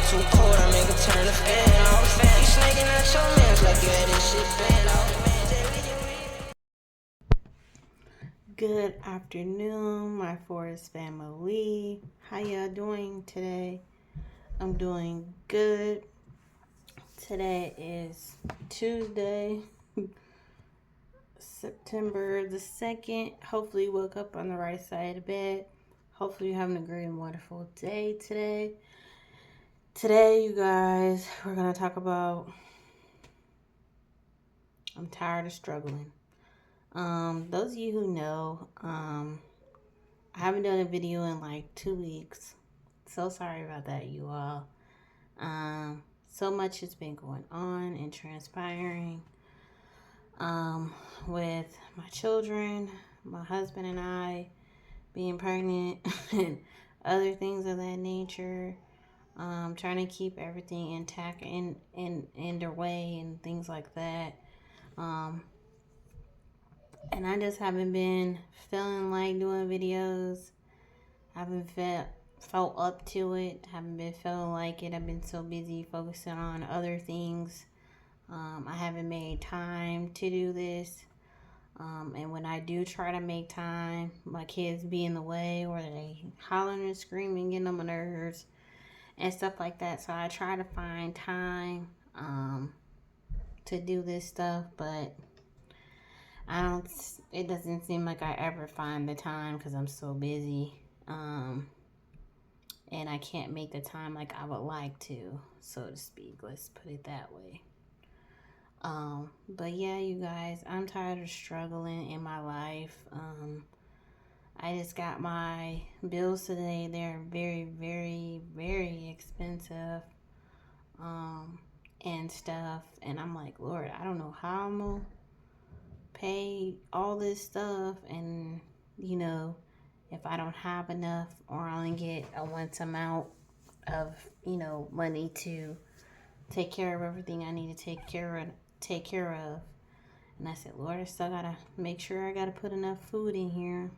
too cold, I make her turn the fan off. You snaking at your mans like you had this shit planned out. Good afternoon, my Forest family. How y'all doing today? I'm doing good. Today is Tuesday, September the 2nd. Hopefully you woke up on the right side of the bed. Hopefully you're having a great and wonderful day today. Today, you guys, we're going to talk about I'm tired of struggling. Those of you who know, I haven't done a video in like 2 weeks. So sorry about that, you all. So much has been going on and transpiring with my children, my husband and I being pregnant, and other things of that nature. Trying to keep everything intact and underway and things like that. And I just haven't been feeling like doing videos. I haven't felt up to it. Haven't been feeling like it. I've been so busy focusing on other things. I haven't made time to do this. And when I do try to make time, my kids be in the way or they hollering and screaming, getting on my nerves and stuff like that. So I try to find time to do this stuff, but it doesn't seem like I ever find the time because I'm so busy. And I can't make the time like I would like to, so to speak. Let's put it that way. But yeah, you guys, I'm tired of struggling in my life. I just got my bills today. They're very, very, very expensive. And stuff. And I'm like, Lord, I don't know how I'm gonna pay all this stuff. And, if I don't have enough or I only get a once amount of, money to take care of everything I need to take care of. And I said, Lord, I still gotta make sure I gotta put enough food in here.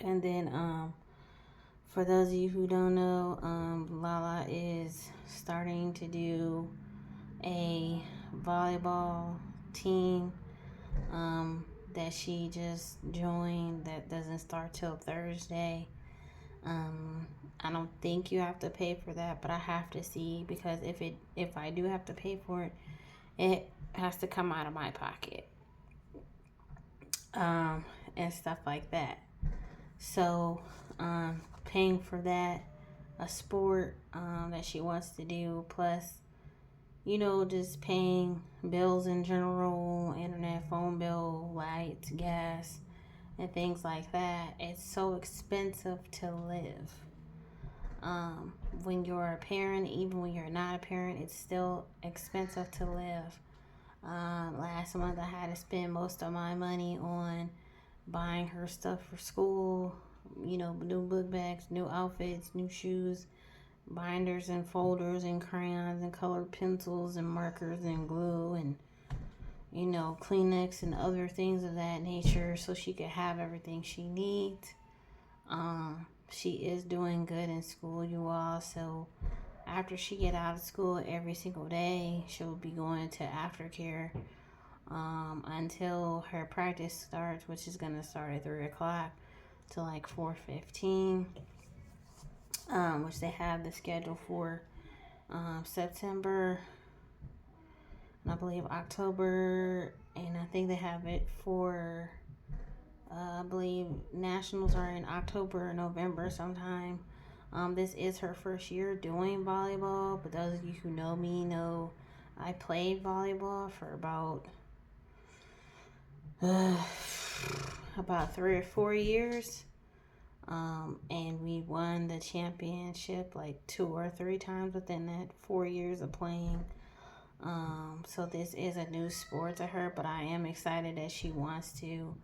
And then for those of you who don't know, Lala is starting to do a volleyball team that she just joined that doesn't start till Thursday. I don't think you have to pay for that, but I have to see, because if I do have to pay for it, it has to come out of my pocket, and stuff like that. So, paying for that, a sport that she wants to do, plus, just paying bills in general, internet, phone bill, lights, gas, and things like that. It's so expensive to live. When you're a parent, even when you're not a parent, it's still expensive to live. Last month I had to spend most of my money on buying her stuff for school, new book bags, new outfits, new shoes, binders and folders and crayons and colored pencils and markers and glue and, Kleenex and other things of that nature so she could have everything she needs. She is doing good in school, you all, so after she get out of school every single day, she'll be going to aftercare until her practice starts, which is going to start at 3 o'clock to like 4:15, which they have the schedule for September, and I believe October, and I think they have it for I believe nationals are in October or November sometime. This is her first year doing volleyball, but those of you who know me know I played volleyball for about 3 or 4 years. And we won the championship like 2 or 3 times within that 4 years of playing. So this is a new sport to her, but I am excited that she wants to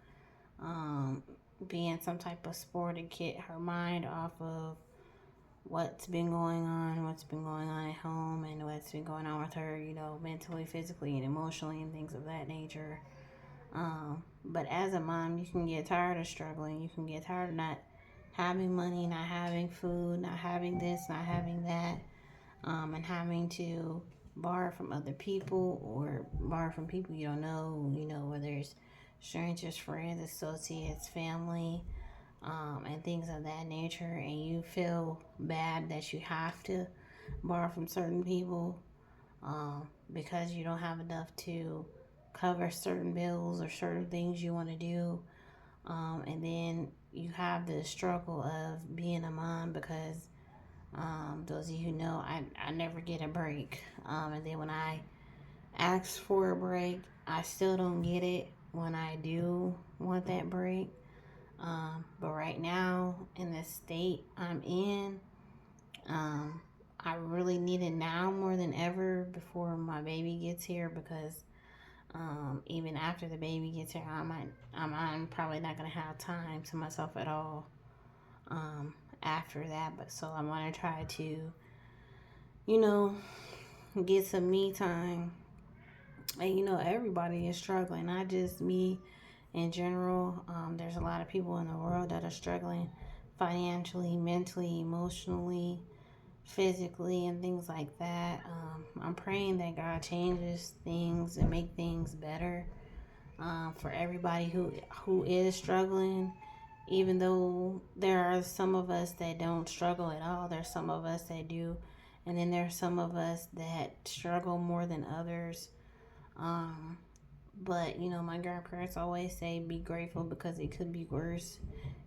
be in some type of sport to get her mind off of what's been going on at home, and what's been going on with her, mentally, physically, and emotionally, and things of that nature. But as a mom, you can get tired of struggling. You can get tired of not having money, not having food, not having this, not having that. and having to borrow from other people or borrow from people you don't know, whether it's strangers, friends, associates, family, and things of that nature, and you feel bad that you have to borrow from certain people because you don't have enough to cover certain bills or certain things you want to do. And then you have the struggle of being a mom because those of you who know, I never get a break. And then when I ask for a break, I still don't get it when I do want that break. But right now, in the state I'm in, I really need it now more than ever before my baby gets here because even after the baby gets here, I'm probably not gonna have time to myself at all after that. But so I want to try to, you know, get some me time. And everybody is struggling, not just me in general. There's a lot of people in the world that are struggling financially, mentally, emotionally, physically, and things like that. I'm praying that God changes things and make things better for everybody who is struggling. Even though there are some of us that don't struggle at all, there's some of us that do, and then there's some of us that struggle more than others. But my grandparents always say be grateful because it could be worse,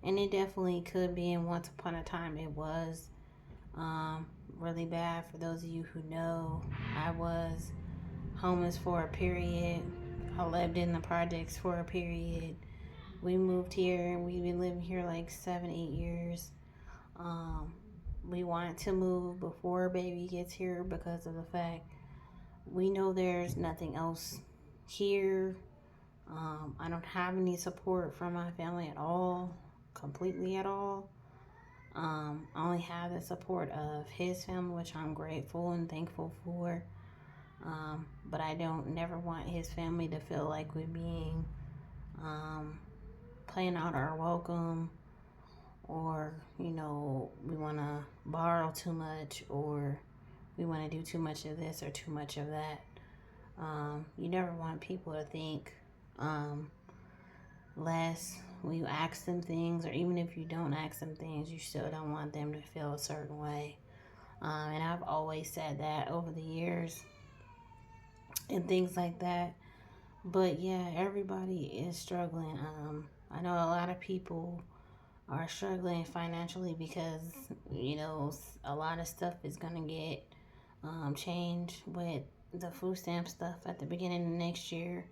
and it definitely could be. And once upon a time, it was really bad. For those of you who know, I was homeless for a period. I lived in the projects for a period. We moved here and we've been living here like 7-8 years. We wanted to move before baby gets here because of the fact we know there's nothing else here. I don't have any support from my family at all, completely at all. I only have the support of his family, which I'm grateful and thankful for. But I don't never want his family to feel like we're being playing out our welcome, or we want to borrow too much, or we want to do too much of this or too much of that. You never want people to think less when you ask them things, or even if you don't ask them things, you still don't want them to feel a certain way. And I've always said that over the years and things like that. But yeah, everybody is struggling. I know a lot of people are struggling financially because a lot of stuff is gonna get changed with the food stamp stuff at the beginning of next year,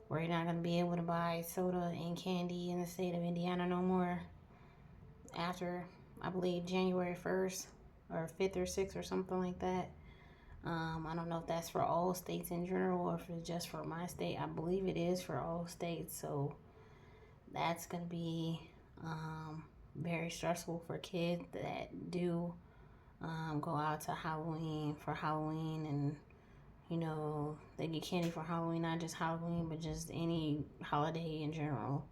where you're not gonna be able to buy soda and candy in the state of Indiana no more after, I believe, January 1st or 5th or 6th or something like that. I don't know if that's for all states in general or if it's just for my state. I believe it is for all states. So that's going to be very stressful for kids that do go out to Halloween for Halloween, and they get candy for Halloween, not just Halloween, but just any holiday in general.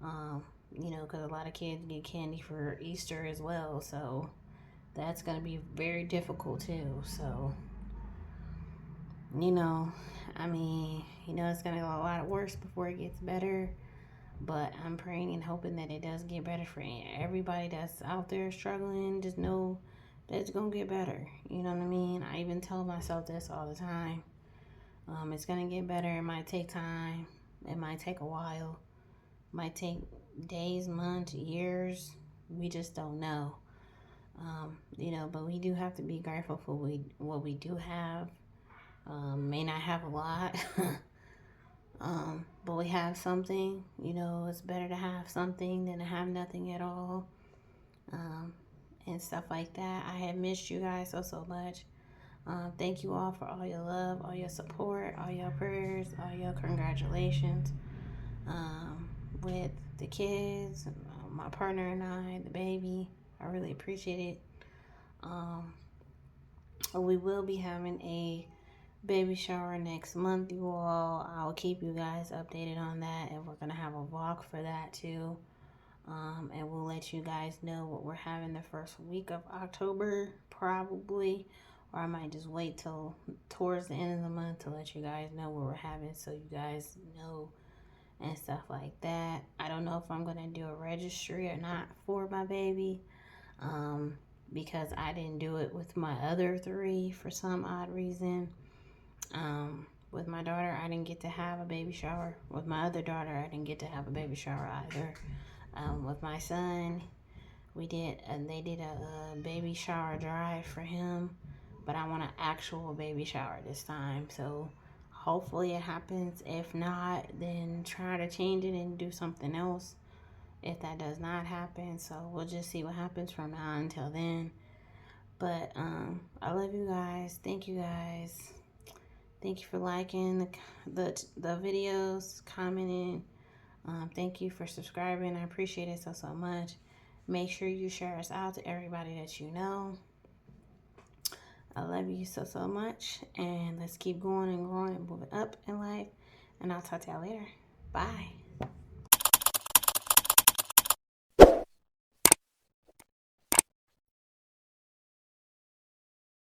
Because a lot of kids get candy for Easter as well. So that's going to be very difficult too. So, it's going to get a lot worse before it gets better. But I'm praying and hoping that it does get better for everybody that's out there struggling. Just know that it's going to get better. You know what I mean? I even tell myself this all the time. It's going to get better. It might take time. It might take a while. It might take days, months, years. We just don't know. But we do have to be grateful for what we do have. May not have a lot. But we have something. It's better to have something than to have nothing at all. And stuff like that. I have missed you guys so much. Thank you all for all your love, all your support, all your prayers, all your congratulations with the kids, my partner and I, the baby. I really appreciate it. We will be having a baby shower next month, you all. I'll keep you guys updated on that, and we're gonna have a vlog for that too. And we'll let you guys know what we're having the first week of October, probably, or I might just wait till towards the end of the month to let you guys know what we're having, so you guys know and stuff like that. I don't know if I'm gonna do a registry or not for my baby, because I didn't do it with my other three for some odd reason. With my daughter, I didn't get to have a baby shower. With my other daughter, I didn't get to have a baby shower either. With my son, they did a baby shower drive for him, but I want an actual baby shower this time. So hopefully it happens. If not, then try to change it and do something else if that does not happen. So we'll just see what happens from now until then. But I love you guys. Thank you guys. Thank you for liking the videos, commenting. Thank you for subscribing. I appreciate it so much. Make sure you share us out to everybody that you know. I love you so much. And let's keep going and growing and moving up in life. And I'll talk to y'all later. Bye.